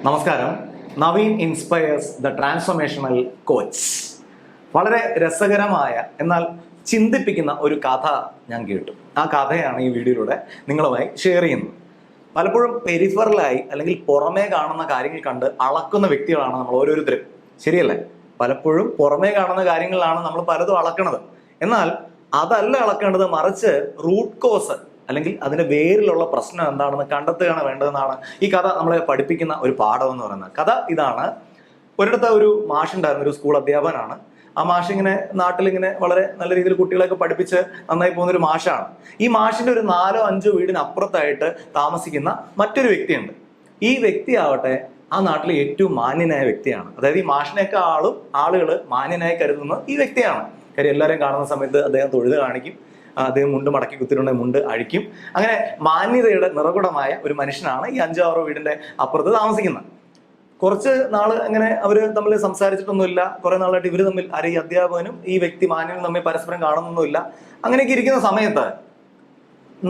നമസ്കാരം. Naveen inspires the transformational coach. വളരെ രസകരമായ എന്നാൽ ചിന്തിപ്പിക്കുന്ന ഒരു കഥ ഞാൻ കേട്ടു. ആ കഥയാണ് ഈ വീഡിയോയിലൂടെ നിങ്ങളുമായി ഷെയർ ചെയ്യുന്നത്. പലപ്പോഴും പെരിഫറലായി അല്ലെങ്കിൽ പുറമേ കാണുന്ന കാര്യങ്ങൾ കണ്ട് അളക്കുന്ന വ്യക്തികളാണ് നമ്മൾ ഓരോരുത്തരും, ശരിയല്ലേ? പലപ്പോഴും പുറമേ കാണുന്ന കാര്യങ്ങളിലാണ് നമ്മൾ പലതും അളക്കുന്നത്. എന്നാൽ അതല്ല അളക്കേണ്ടത്, മറിച്ച് റൂട്ട് കോസ് അല്ലെങ്കിൽ അതിന്റെ വേരിലുള്ള പ്രശ്നം എന്താണെന്ന് കണ്ടെത്തുകയാണ് വേണ്ടതെന്നാണ് ഈ കഥ നമ്മളെ പഠിപ്പിക്കുന്ന ഒരു പാഠം എന്ന് പറയുന്നത്. കഥ ഇതാണ്. ഒരിടത്ത് ഒരു മാഷുണ്ടായിരുന്നു, ഒരു സ്കൂൾ അധ്യാപകനാണ്. ആ മാഷ് ഇങ്ങനെ നാട്ടിലിങ്ങനെ വളരെ നല്ല രീതിയിൽ കുട്ടികളെയൊക്കെ പഠിപ്പിച്ച് നന്നായി പോകുന്ന ഒരു മാഷാണ്. ഈ മാഷിന്റെ ഒരു 4-5 വീടിനപ്പുറത്തായിട്ട് താമസിക്കുന്ന മറ്റൊരു വ്യക്തിയുണ്ട്. ഈ വ്യക്തി ആവട്ടെ ആ നാട്ടിലെ ഏറ്റവും മാന്യനായ വ്യക്തിയാണ്. അതായത് ഈ മാഷിനേക്കാൾ ആളുകൾ മാന്യനായി കരുതുന്ന ഈ വ്യക്തിയാണ്. കാര്യം എല്ലാവരെയും കാണുന്ന സമയത്ത് അദ്ദേഹം തൊഴുത് കാണിക്കും, അദ്ദേഹം മുണ്ട് മടക്കി കുത്തിയിട്ടുണ്ടെങ്കിൽ മുണ്ട് അഴിക്കും. അങ്ങനെ മാന്യതയുടെ നിറകുടമായ ഒരു മനുഷ്യനാണ് ഈ 5-6 വീടിന്റെ അപ്പുറത്ത് താമസിക്കുന്നത്. കുറച്ച് നാള് അങ്ങനെ അവര് തമ്മിൽ സംസാരിച്ചിട്ടൊന്നുമില്ല. കുറെ നാളായിട്ട് ഇവര് തമ്മിൽ ഈ അധ്യാപകനും ഈ വ്യക്തി മാന്യനും തമ്മിൽ പരസ്പരം കാണുന്നൊന്നുമില്ല. അങ്ങനെയൊക്കെ ഇരിക്കുന്ന സമയത്ത്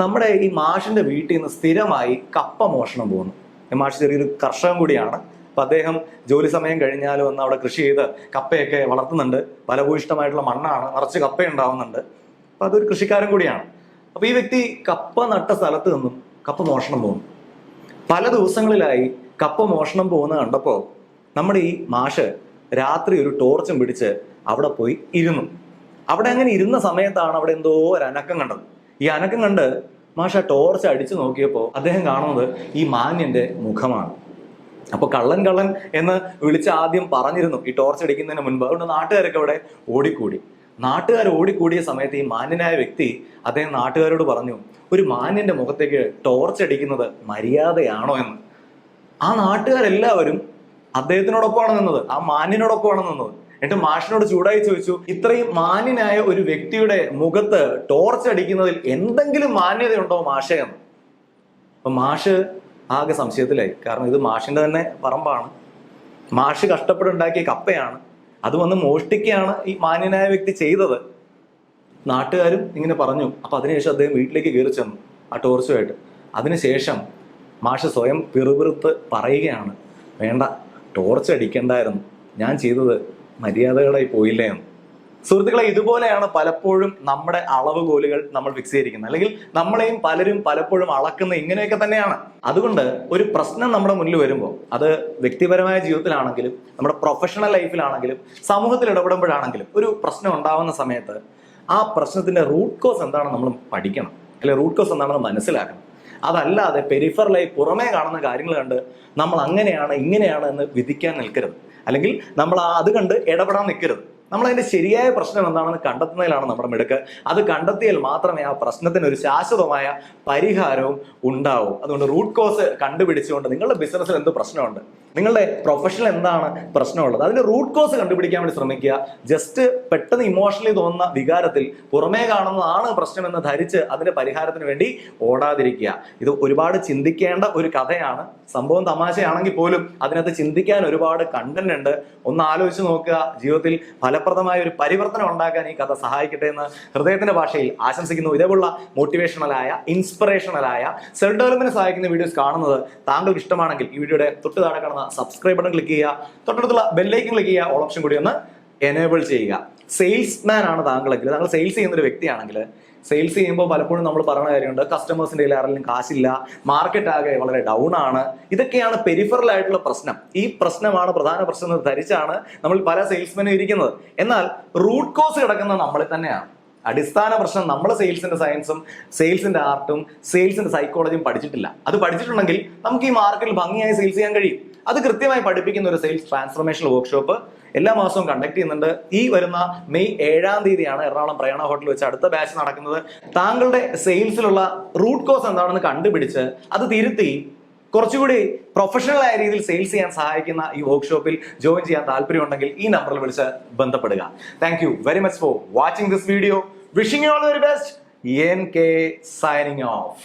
നമ്മുടെ ഈ മാഷിന്റെ വീട്ടിൽ നിന്ന് സ്ഥിരമായി കപ്പ മോഷണം പോകുന്നു. ഈ മാഷ് ചെറിയൊരു കർഷകൻ കൂടിയാണ്. അപ്പൊ അദ്ദേഹം ജോലി സമയം കഴിഞ്ഞാലും വന്ന് അവിടെ കൃഷി ചെയ്ത് കപ്പയൊക്കെ വളർത്തുന്നുണ്ട്. ഫലഭൂയിഷ്ടമായിട്ടുള്ള മണ്ണാണ്, നിറച്ച് കപ്പ ഉണ്ടാവുന്നുണ്ട്. അപ്പൊ അതൊരു കൃഷിക്കാരൻ കൂടിയാണ്. അപ്പൊ ഈ വ്യക്തി കപ്പ നട്ട സ്ഥലത്ത് നിന്നും കപ്പ മോഷണം പോകുന്നു. പല ദിവസങ്ങളിലായി കപ്പ മോഷണം പോകുന്നത് കണ്ടപ്പോ നമ്മുടെ ഈ മാഷ് രാത്രി ഒരു ടോർച്ചും പിടിച്ച് അവിടെ പോയി ഇരുന്നു. അവിടെ അങ്ങനെ ഇരുന്ന സമയത്താണ് അവിടെ എന്തോ ഒരു അനക്കം കണ്ടത്. ഈ അനക്കം കണ്ട് മാഷ ടോർച്ച് അടിച്ചു നോക്കിയപ്പോൾ അദ്ദേഹം കാണുന്നത് ഈ മാന്യന്റെ മുഖമാണ്. അപ്പൊ കള്ളൻ കള്ളൻ എന്ന് വിളിച്ച് ആദ്യം പറഞ്ഞിരുന്നു ഈ ടോർച്ച് അടിക്കുന്നതിന് മുൻപ്. അതുകൊണ്ട് നാട്ടുകാരൊക്കെ അവിടെ ഓടിക്കൂടി. നാട്ടുകാർ ഓടിക്കൂടിയ സമയത്ത് ഈ മാന്യനായ വ്യക്തി അദ്ദേഹം നാട്ടുകാരോട് പറഞ്ഞു, ഒരു മാന്യന്റെ മുഖത്തേക്ക് ടോർച്ച് അടിക്കുന്നത് മര്യാദയാണോ എന്ന്. ആ നാട്ടുകാരെല്ലാവരും അദ്ദേഹത്തിനോടൊപ്പമാണ് നിന്നത്, ആ മാന്യനോടൊപ്പമാണ് നിന്നത്. എന്നിട്ട് മാഷിനോട് ചൂടായി ചോദിച്ചു, ഇത്രയും മാന്യനായ ഒരു വ്യക്തിയുടെ മുഖത്ത് ടോർച്ച് അടിക്കുന്നതിൽ എന്തെങ്കിലും മാന്യതയുണ്ടോ മാഷേ എന്ന്. അപ്പൊ മാഷ് ആകെ സംശയത്തിലായി. കാരണം ഇത് മാഷിന്റെ തന്നെ പറമ്പാണ്, മാഷ് കഷ്ടപ്പെടുണ്ടാക്കിയ കപ്പയാണ്, അത് വന്ന് മോഷ്ടിക്കുകയാണ് ഈ മാന്യനായ വ്യക്തി ചെയ്തത്. നാട്ടുകാരും ഇങ്ങനെ പറഞ്ഞു. അപ്പൊ അതിനുശേഷം അദ്ദേഹം വീട്ടിലേക്ക് കയറി ചെന്നു ആ ടോർച്ചുമായിട്ട്. അതിനുശേഷം മാഷ് സ്വയം പിറുപിറുത്ത് പറയുകയാണ്, വേണ്ട, ടോർച്ച് അടിക്കണ്ടായിരുന്നു, ഞാൻ ചെയ്തത് മര്യാദകളായി പോയില്ലേ എന്ന്. സുഹൃത്തുക്കളെ, ഇതുപോലെയാണ് പലപ്പോഴും നമ്മുടെ അളവുകോലുകൾ നമ്മൾ ഫിക്സ് ചെയ്തിരിക്കുന്നത്. അല്ലെങ്കിൽ നമ്മളെയും പലരും പലപ്പോഴും അളക്കുന്ന ഇങ്ങനെയൊക്കെ തന്നെയാണ്. അതുകൊണ്ട് ഒരു പ്രശ്നം നമ്മുടെ മുന്നിൽ വരുമ്പോൾ, അത് വ്യക്തിപരമായ ജീവിതത്തിലാണെങ്കിലും നമ്മുടെ പ്രൊഫഷണൽ ലൈഫിലാണെങ്കിലും സമൂഹത്തിൽ ഇടപെടുമ്പോഴാണെങ്കിലും, ഒരു പ്രശ്നം ഉണ്ടാവുന്ന സമയത്ത് ആ പ്രശ്നത്തിന്റെ റൂട്ട് കോസ് എന്താണെന്ന് നമ്മൾ പഠിക്കണം, അല്ലെങ്കിൽ റൂട്ട് കോസ് എന്താണെന്ന് മനസ്സിലാക്കണം. അതല്ലാതെ പെരിഫറലായി പുറമേ കാണുന്ന കാര്യങ്ങൾ കണ്ട് നമ്മൾ അങ്ങനെയാണ് ഇങ്ങനെയാണ് എന്ന് വിധിക്കാൻ നിൽക്കരുത്. അല്ലെങ്കിൽ നമ്മൾ അത് കണ്ട് ഇടപെടാൻ നിൽക്കരുത്. നമ്മൾ അതിന്റെ ശരിയായ പ്രശ്നം എന്താണെന്ന് കണ്ടെത്തുന്നതിലാണ് നമ്മുടെ മിടുക്ക്. അത് കണ്ടെത്തിയാൽ മാത്രമേ ആ പ്രശ്നത്തിന് ഒരു ശാശ്വതമായ പരിഹാരവും ഉണ്ടാവും. അതുകൊണ്ട് റൂട്ട് കോസ് കണ്ടുപിടിച്ചുകൊണ്ട് നിങ്ങളുടെ ബിസിനസ്സിൽ എന്ത് പ്രശ്നമുണ്ട്, നിങ്ങളുടെ പ്രൊഫഷനിൽ എന്താണ് പ്രശ്നമുള്ളത്, അതിന്റെ റൂട്ട് കോസ് കണ്ടുപിടിക്കാൻ വേണ്ടി ശ്രമിക്കുക. ജസ്റ്റ് പെട്ടെന്ന് ഇമോഷണലി തോന്നുന്ന വികാരത്തിൽ പുറമേ കാണുന്നതാണ് പ്രശ്നമെന്ന് ധരിച്ച് അതിന്റെ പരിഹാരത്തിന് വേണ്ടി ഓടാതിരിക്കുക. ഇത് ഒരുപാട് ചിന്തിക്കേണ്ട ഒരു കഥയാണ്. സംഭവം തമാശയാണെങ്കിൽ പോലും അതിനകത്ത് ചിന്തിക്കാൻ ഒരുപാട് കണ്ടന്റ് ഉണ്ട്. ഒന്ന് ആലോചിച്ച് നോക്കുക. ജീവിതത്തിൽ ഫലപ്രദമായ ഒരു പരിവർത്തനം ഉണ്ടാക്കാൻ ഈ കഥ സഹായിക്കട്ടെ എന്ന് ഹൃദയത്തിന്റെ ഭാഷയിൽ ആശംസിക്കുന്നു. ഇതേപോലുള്ള മോട്ടിവേഷണലായ, ഇൻസ്പിറേഷണലായ, സെൽഫ് ഡെവലപ്മെന്റ് സഹായിക്കുന്ന വീഡിയോസ് കാണുന്നത് താങ്കൾക്ക് ഇഷ്ടമാണെങ്കിൽ ഈ വീഡിയോയുടെ തൊട്ട് താഴെ കാണുന്ന സബ്സ്ക്രൈബ് ബട്ടൺ ക്ലിക്ക് ചെയ്യുക. തൊട്ടടുത്തുള്ള ബെല്ലൈക്കൺ ക്ലിക്ക് ചെയ്യുക. ഓൾ ഓപ്ഷൻ കൂടി ഒന്ന് എനേബിൾ ചെയ്യുക. സെയിൽസ്മാൻ ആണ് താങ്കളെങ്കിൽ, താങ്കൾ സെയിൽസ് ചെയ്യുന്ന ഒരു വ്യക്തിയാണെങ്കിൽ, സെയിൽസ് ചെയ്യുമ്പോൾ പലപ്പോഴും നമ്മൾ പറയുന്ന കാര്യമുണ്ട്, കസ്റ്റമേഴ്സിന്റെ കയ്യിൽ ആരെങ്കിലും കാശില്ല, മാർക്കറ്റ് ആകെ വളരെ ഡൗൺ ആണ്. ഇതൊക്കെയാണ് പെരിഫറൽ ആയിട്ടുള്ള പ്രശ്നം. ഈ പ്രശ്നമാണ് പ്രധാന പ്രശ്നം എന്ന് ധരിച്ചാണ് നമ്മൾ പല സെയിൽസ്മെനും ഇരിക്കുന്നത്. എന്നാൽ റൂട്ട് കോസ് കിടക്കുന്നത് നമ്മളിൽ തന്നെയാണ്. അടിസ്ഥാന പ്രശ്നം നമ്മൾ സെയിൽസിന്റെ സയൻസും സെയിൽസിന്റെ ആർട്ടും സെയിൽസിന്റെ സൈക്കോളജിയും പഠിച്ചിട്ടില്ല. അത് പഠിച്ചിട്ടുണ്ടെങ്കിൽ നമുക്ക് ഈ മാർക്കറ്റിൽ ഭംഗിയായി സെയിൽസ് ചെയ്യാൻ കഴിയും. അത് കൃത്യമായി പഠിപ്പിക്കുന്ന ഒരു സെയിൽസ് ട്രാൻസ്ഫോർമേഷണൽ വർക്ക്ഷോപ്പ് എല്ലാ മാസവും കണ്ടക്ട് ചെയ്യുന്നുണ്ട്. ഈ വരുന്ന മെയ് 7-ാം തീയതിയാണ് എറണാകുളം പ്രയാണ ഹോട്ടലിൽ വെച്ച് അടുത്ത ബാച്ച് നടക്കുന്നത്. താങ്കളുടെ സെയിൽസിലുള്ള റൂട്ട് കോസ് എന്താണെന്ന് കണ്ടുപിടിച്ച് അത് തിരുത്തി കുറച്ചുകൂടി പ്രൊഫഷണൽ ആയ രീതിയിൽ സെയിൽസ് ചെയ്യാൻ സഹായിക്കുന്ന ഈ വർക്ക്ഷോപ്പിൽ ജോയിൻ ചെയ്യാൻ താല്പര്യമുണ്ടെങ്കിൽ ഈ നമ്പറിൽ വിളിച്ച് ബന്ധപ്പെടുക. Thank you very much for watching this video. Wishing you all the very best. NK signing off.